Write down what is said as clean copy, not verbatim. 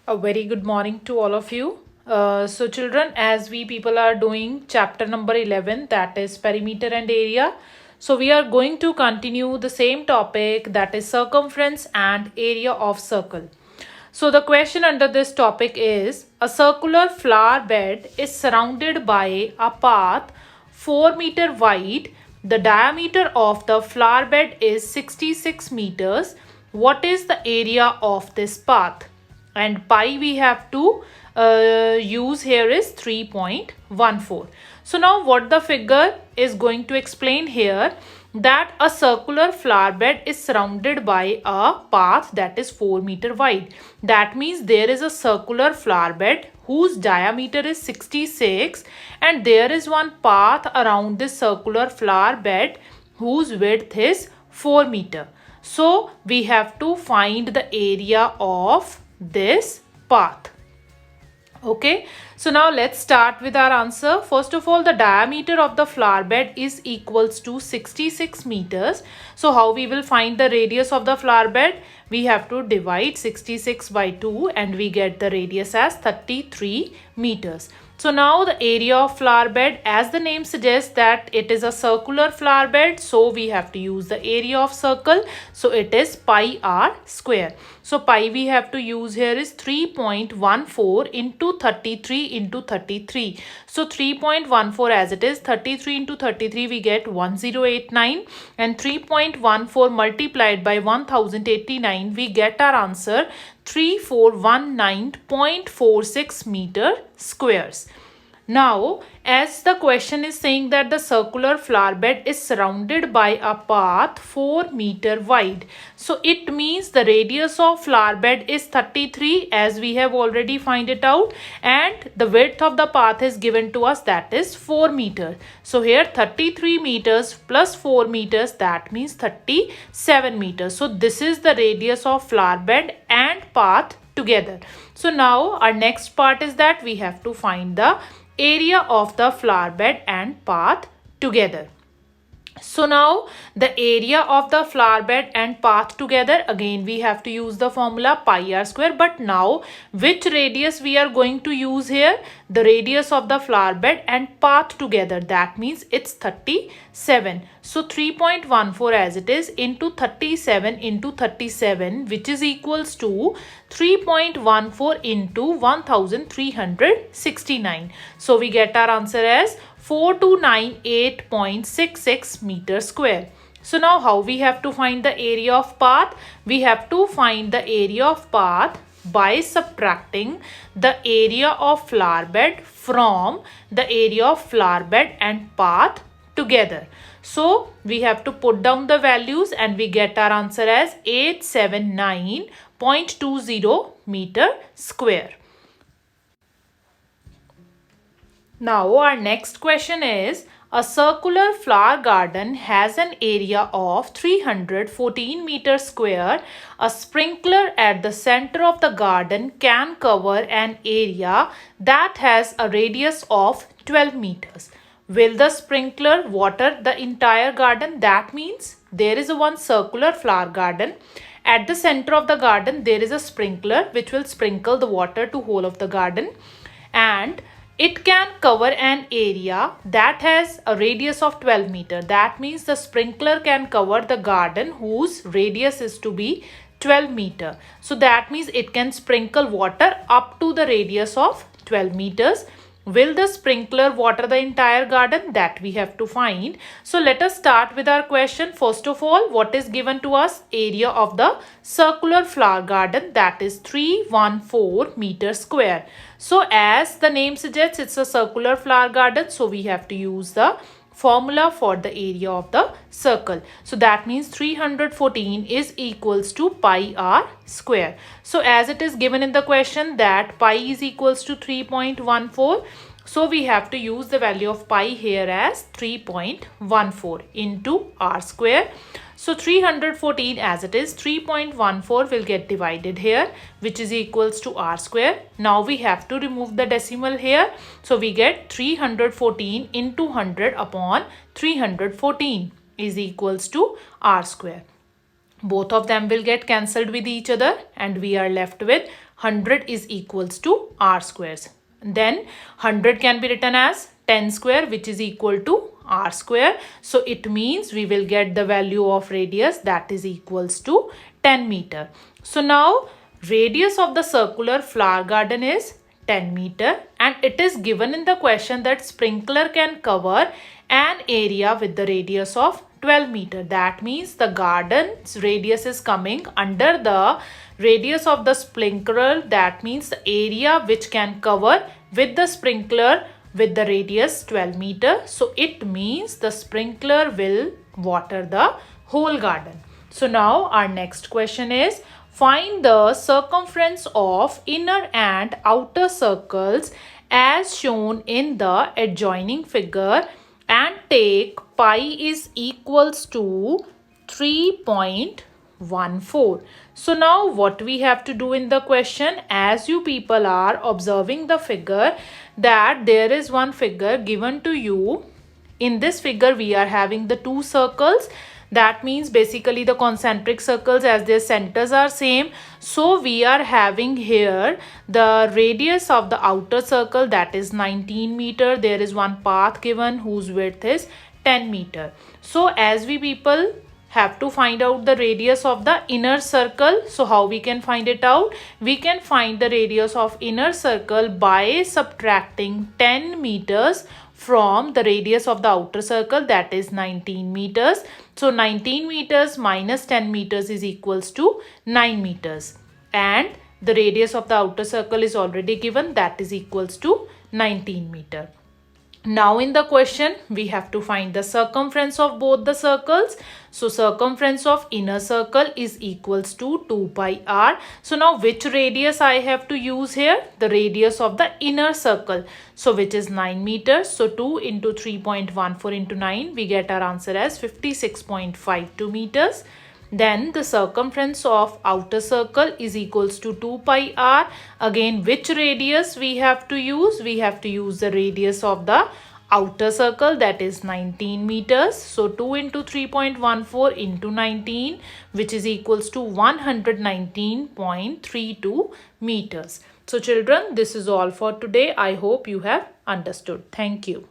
A very good morning to all of you. So, children, as we people are doing chapter number 11, that is perimeter and area. So, we are going to continue the same topic, that is circumference and area of circle. So, the question under this topic is a circular flower bed is surrounded by a path 4 meter wide. The diameter of the flower bed is 66 meters. What is the area of this path? And pi we have to use here is 3.14. So now what the figure is going to explain here, that a circular flower bed is surrounded by a path that is 4 meter wide. That means there is a circular flower bed whose diameter is 66 and there is one path around this circular flower bed whose width is 4 meter. So we have to find the area of this path. Okay, so now let's start with our answer. First of all, the diameter of the flower bed is equals to 66 meters. So how we will find the radius of the flower bed? We have to divide 66 by 2 and we get the radius as 33 meters. So now the area of flower bed, as the name suggests that it is a circular flower bed, so we have to use the area of circle. So it is pi r square. So pi we have to use here is 3.14 into 33 into 33. So 3.14 as it is, 33 into 33 we get 1089 and 3.14 multiplied by 1089 we get our answer 3419.46 meter squares. Now, as the question is saying that the circular flower bed is surrounded by a path 4 meter wide. So, it means the radius of flower bed is 33 as we have already find it out, and the width of the path is given to us, that is 4 meters. So, here 33 meters plus 4 meters, that means 37 meters. So, this is the radius of flower bed and path together. So, now our next part is that we have to find the area of the flower bed and path together. So now the area of the flower bed and path together, again we have to use the formula pi r square, but now which radius we are going to use here? The radius of the flower bed and path together, that means it's 37. So 3.14 as it is into 37 into 37, which is equals to 3.14 into 1369. So we get our answer as 4298.66 meters square. So now how we have to find the area of path? We have to find the area of path by subtracting the area of flower bed from the area of flower bed and path together. So we have to put down the values and we get our answer as 879.20 meter square. Now our next question is, a circular flower garden has an area of 314 meters square. A sprinkler at the center of the garden can cover an area that has a radius of 12 meters. Will the sprinkler water the entire garden? That means there is one circular flower garden. At the center of the garden there is a sprinkler which will sprinkle the water to whole of the garden, and it can cover an area that has a radius of 12 meter. That means the sprinkler can cover the garden whose radius is to be 12 meter. So that means it can sprinkle water up to the radius of 12 meters. Will the sprinkler water the entire garden? That we have to find. So let us start with our question. First of all, what is given to us? Area of the circular flower garden, that is 314 meters square. So as the name suggests, it's a circular flower garden. So we have to use the formula for the area of the circle. So that means 314 is equals to pi r square. So as it is given in the question that pi is equals to 3.14. So we have to use the value of pi here as 3.14 into r square. So 314 as it is, 3.14 will get divided here, which is equals to r square. Now we have to remove the decimal here. So we get 314 into 100 upon 314 is equals to r square. Both of them will get cancelled with each other and we are left with 100 is equals to r squares. Then 100 can be written as 10 square, which is equal to r square. So it means we will get the value of radius that is equals to 10 meter. So now radius of the circular flower garden is 10 meter, and it is given in the question that sprinkler can cover an area with the radius of 12 meter. That means the garden's radius is coming under the radius of the sprinkler. That means the area which can cover with the sprinkler with the radius 12 meter. So it means the sprinkler will water the whole garden. So now our next question is, find the circumference of inner and outer circles as shown in the adjoining figure and take pi is equals to 3.14. So now what we have to do in the question, as you people are observing the figure, that there is one figure given to you. In this figure we are having the two circles. That means basically the concentric circles, as their centers are same. So we are having here the radius of the outer circle, that is 19 meter. There is one path given whose width is 10 meter. So as we people have to find out the radius of the inner circle. So how we can find it out? We can find the radius of inner circle by subtracting 10 meters from the radius of the outer circle, that is 19 meters. So 19 meters minus 10 meters is equals to 9 meters. And the radius of the outer circle is already given, that is equals to 19 meter. Now in the question we have to find the circumference of both the circles. So circumference of inner circle is equals to 2 pi r. So now which radius I have to use here? The radius of the inner circle. So which is 9 meters. So 2 into 3.14 into 9, we get our answer as 56.52 meters. Then the circumference of outer circle is equals to 2 pi r. Again, which radius we have to use? We have to use the radius of the outer circle, that is 19 meters. So 2 into 3.14 into 19, which is equals to 119.32 meters. So children, this is all for today. I hope you have understood. Thank you.